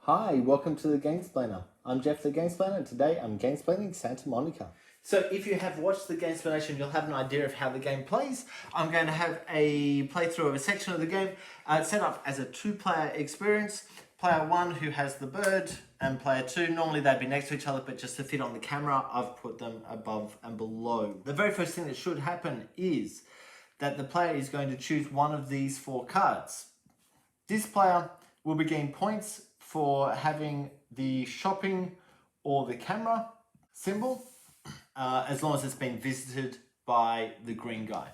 Hi, welcome to the Gamesplainer. I'm Jeff the Gamesplainer and today I'm Gamesplaining Santa Monica. So if you have watched the Gamesplanation, you'll have an idea of how the game plays. I'm going to have a playthrough of a section of the game set up as a two-player experience. Player 1 who has the bird and player 2, normally they'd be next to each other, but just to fit on the camera, I've put them above and below. The very first thing that should happen is that the player is going to choose one of these four cards. This player will be getting points for having the shopping or the camera symbol, as long as it's been visited by the green guy.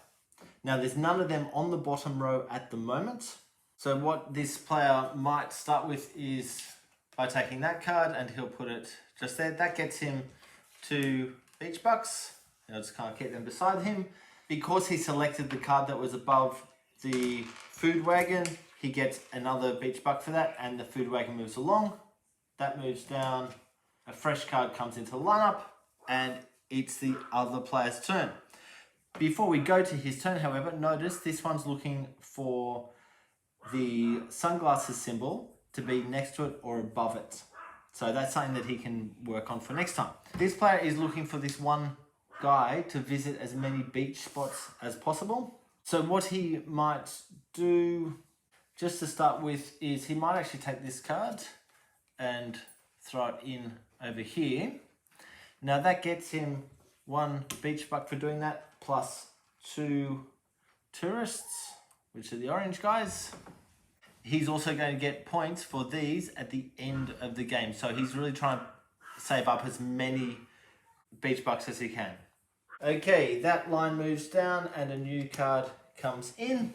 Now there's none of them on the bottom row at the moment. So what this player might start with is by taking that card and he'll put it just there. That gets him 2 beach bucks. I'll just kind of keep them beside him. Because he selected the card that was above the food wagon, he gets another beach buck for that, and the food wagon moves along. That moves down, a fresh card comes into the lineup, and it's the other player's turn. Before we go to his turn, however, notice this one's looking for the sunglasses symbol to be next to it or above it. So that's something that he can work on for next time. This player is looking for this one guy to visit as many beach spots as possible. So what he might do, just to start with, is he might actually take this card and throw it in over here. Now that gets him 1 beach buck for doing that, plus 2 tourists, which are the orange guys. He's also going to get points for these at the end of the game. So he's really trying to save up as many beach bucks as he can. Okay, that line moves down and a new card comes in.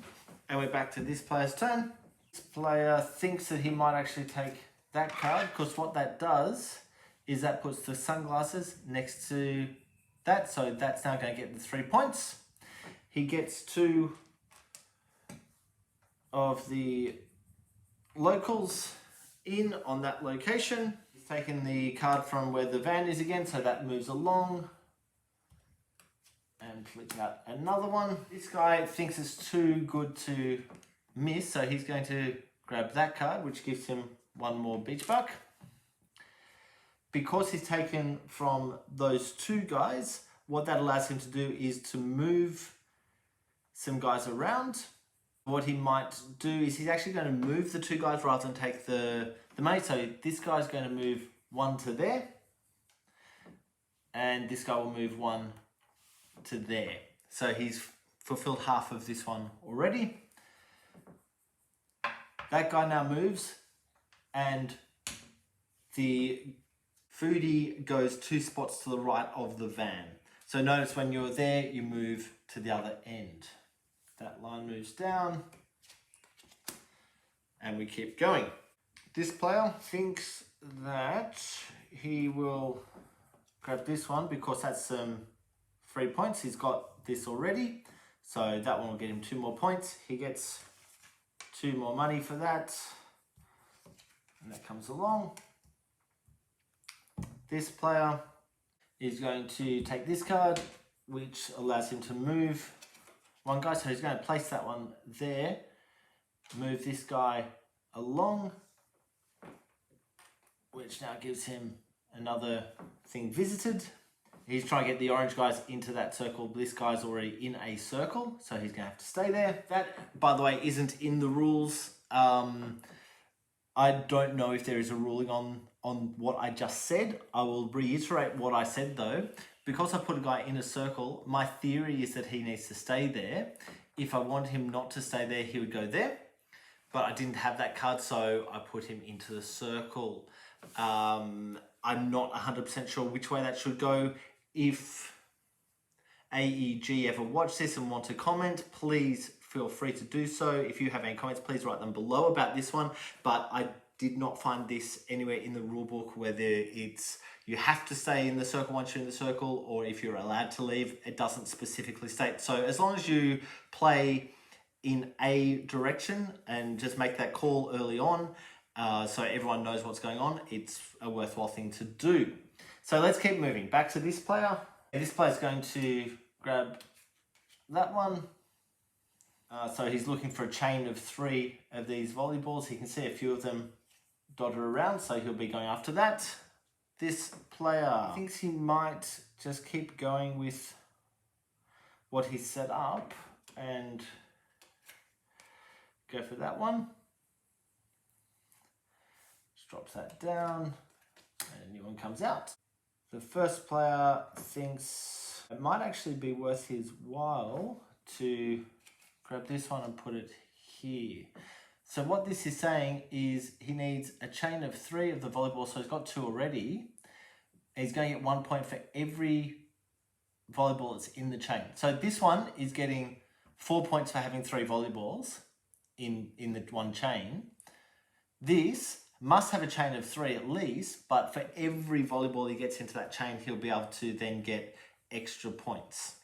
And we're back to this player's turn. This player thinks that he might actually take that card, because what that does is that puts the sunglasses next to that. So that's now going to get the 3 points. He gets 2 of the locals in on that location. He's taken the card from where the van is again, so that moves along. And flick out another one. This guy thinks it's too good to miss, so he's going to grab that card, which gives him 1 more beach buck. Because he's taken from those 2 guys, what that allows him to do is to move some guys around. What he might do is he's actually going to move the 2 guys rather than take the money. So this guy's going to move 1 to there, and this guy will move 1 to there. So he's fulfilled half of this one already. That guy now moves, and the foodie goes 2 spots to the right of the van. So notice when you're there, you move to the other end. That line moves down, and we keep going. This player thinks that he will grab this one because that's 3 points. He's got this already, so that one will get him 2 more points. He gets 2 more money for that, and that comes along. This player is going to take this card, which allows him to move 1 guy, so he's going to place that one there, move this guy along, which now gives him another thing visited. He's trying to get the orange guys into that circle. This guy's already in a circle, so he's going to have to stay there. That, by the way, isn't in the rules. I don't know if there is a ruling on what I just said. I will reiterate what I said though. Because I put a guy in a circle, my theory is that he needs to stay there. If I want him not to stay there, he would go there. But I didn't have that card, so I put him into the circle. I'm not 100% sure which way that should go. If AEG ever watch this and want to comment, please feel free to do so. If you have any comments, please write them below about this one. But I did not find this anywhere in the rulebook, whether it's you have to stay in the circle once you're in the circle, or if you're allowed to leave. It doesn't specifically state. So as long as you play in a direction and just make that call early on, so everyone knows what's going on, it's a worthwhile thing to do. So let's keep moving. Back to this player. This player is going to grab that one. So he's looking for a chain of 3 of these volleyballs. He can see a few of them dotted around, so he'll be going after that. This player thinks he might just keep going with what he's set up and go for that one. Just drops that down and a new one comes out. The first player thinks it might actually be worth his while to grab this one and put it here. So what this is saying is he needs a chain of 3 of the volleyball, so he's got 2 already. He's going to get 1 point for every volleyball that's in the chain. So this one is getting 4 points for having 3 volleyballs in the one chain. This must have a chain of 3 at least, but for every volleyball he gets into that chain, he'll be able to then get extra points.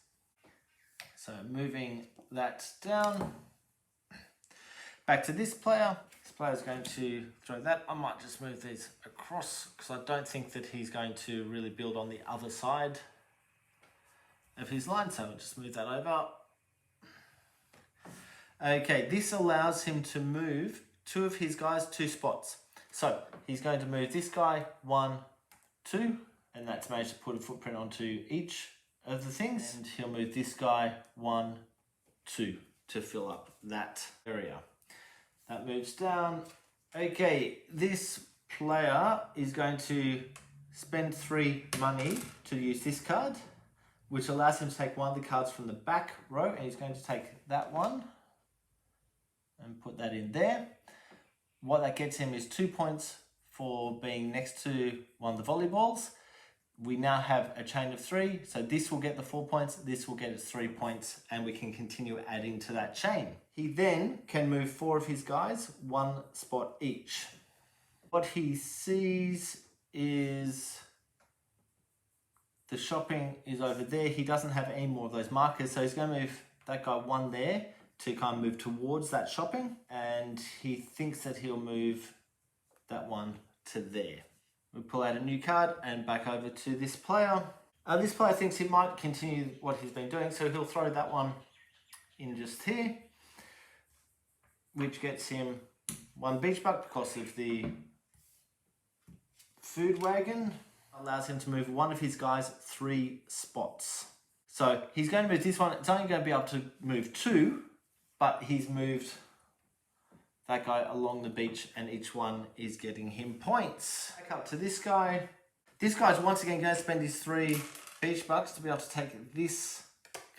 So moving that down. Back to this player. This player is going to throw that. I might just move these across because I don't think that he's going to really build on the other side of his line. So I'll just move that over. Okay, this allows him to move 2 of his guys 2 spots. So he's going to move this guy 1, 2, and that's managed to put a footprint onto each of the things. And he'll move this guy 1, 2 to fill up that area. That moves down. Okay, this player is going to spend 3 money to use this card, which allows him to take one of the cards from the back row, and he's going to take that one and put that in there. What that gets him is 2 points for being next to one of the volleyballs. We now have a chain of 3, so this will get the 4 points, this will get its 3 points, and we can continue adding to that chain. He then can move 4 of his guys 1 spot each. What he sees is the shopping is over there. He doesn't have any more of those markers, so he's going to move that guy 1 there to kind of move towards that shopping, and he thinks that he'll move that one to there. We'll pull out a new card and back over to this player. This player thinks he might continue what he's been doing, so he'll throw that one in just here, which gets him 1 beach buck because of the food wagon. Allows him to move 1 of his guys 3 spots. So he's going to move this one. It's only going to be able to move 2, but he's moved that guy along the beach, and each one is getting him points. Back up to this guy. This guy's once again going to spend his 3 beach bucks to be able to take this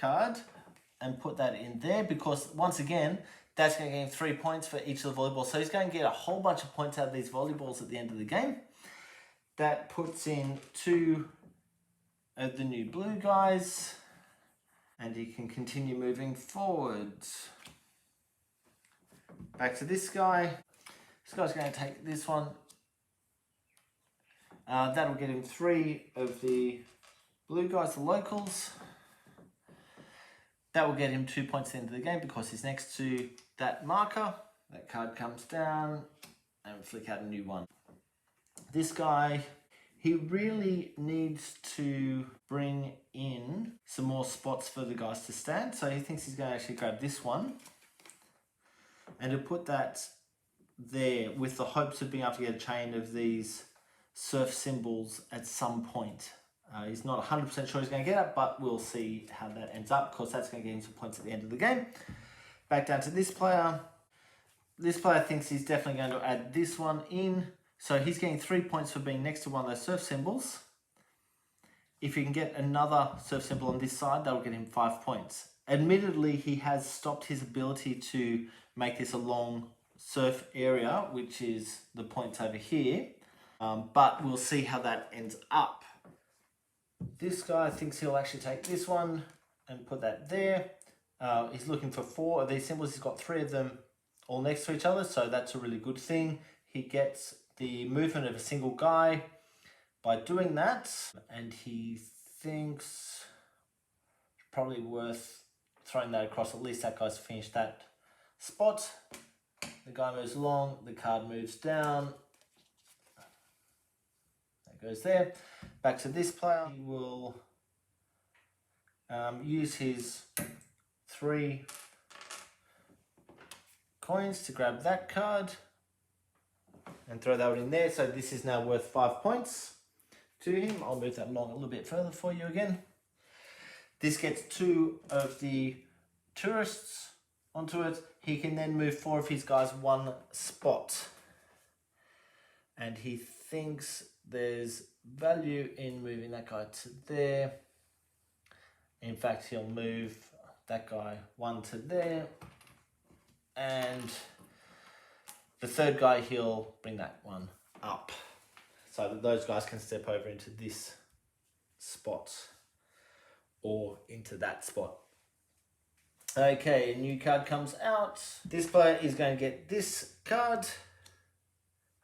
card and put that in there, because once again, that's going to get him 3 points for each of the volleyballs. So he's going to get a whole bunch of points out of these volleyballs at the end of the game. That puts in 2 of the new blue guys, and he can continue moving forward. Back to this guy. This guy's going to take this one. That'll get him 3 of the blue guys, the locals. That will get him 2 points at the end of the game because he's next to that marker. That card comes down and flick out a new one. This guy, he really needs to bring in some more spots for the guys to stand. So he thinks he's going to actually grab this one and to put that there with the hopes of being able to get a chain of these surf symbols at some point. He's not 100% sure he's going to get it, but we'll see how that ends up, because that's going to get him some points at the end of the game. Back down to this player. This player thinks he's definitely going to add this one in. So he's getting 3 points for being next to one of those surf symbols. If he can get another surf symbol on this side, that'll get him 5 points. Admittedly, he has stopped his ability to make this a long surf area, which is the points over here. But we'll see how that ends up. This guy thinks he'll actually take this one and put that there. He's looking for 4 of these symbols. He's got 3 of them all next to each other, so that's a really good thing. He gets the movement of a single guy by doing that, and he thinks it's probably worth throwing that across. At least that guy's finished that spot. The guy moves along, the card moves down. That goes there. Back to this player. He will use his 3 coins to grab that card and throw that one in there. So this is now worth 5 points to him. I'll move that along a little bit further for you again. This gets 2 of the tourists onto it. He can then move 4 of his guys 1 spot. And he thinks there's value in moving that guy to there. In fact, he'll move that guy 1 to there. And the third guy, he'll bring that one up so that those guys can step over into this spot or into that spot. Okay, a new card comes out. This player is going to get this card.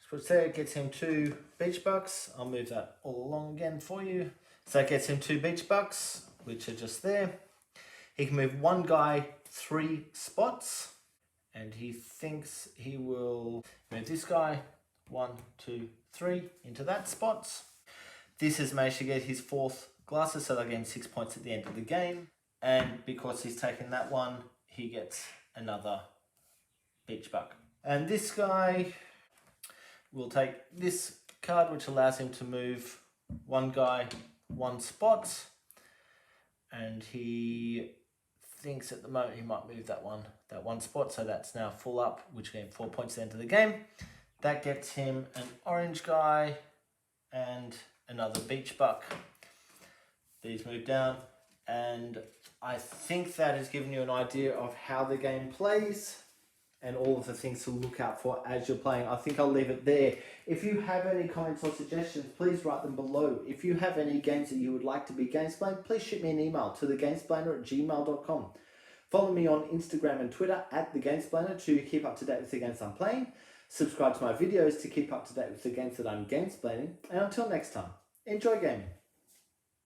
Which there gets him 2 beach bucks. I'll move that all along again for you. So it gets him 2 beach bucks, which are just there. He can move 1 guy 3 spots. And he thinks he will move this guy 1, 2, 3 into that spot. This has managed to get his 4th glasses, so they'll get him 6 points at the end of the game. And because he's taken that one, he gets another beach buck. And this guy will take this card, which allows him to move 1 guy 1 spot. And he thinks at the moment he might move that one spot, so that's now full up, which gave him 4 points at the end of the game. That gets him an orange guy and another beach buck. These move down, and I think that has given you an idea of how the game plays and all of the things to look out for as you're playing. I think I'll leave it there. If you have any comments or suggestions, please write them below. If you have any games that you would like to be Gamesplayed, please shoot me an email to thegamesplainer@gmail.com. Follow me on Instagram and Twitter @thegamesplainer to keep up to date with the games I'm playing. Subscribe to my videos to keep up to date with the games that I'm gamesplaining. And until next time, enjoy gaming.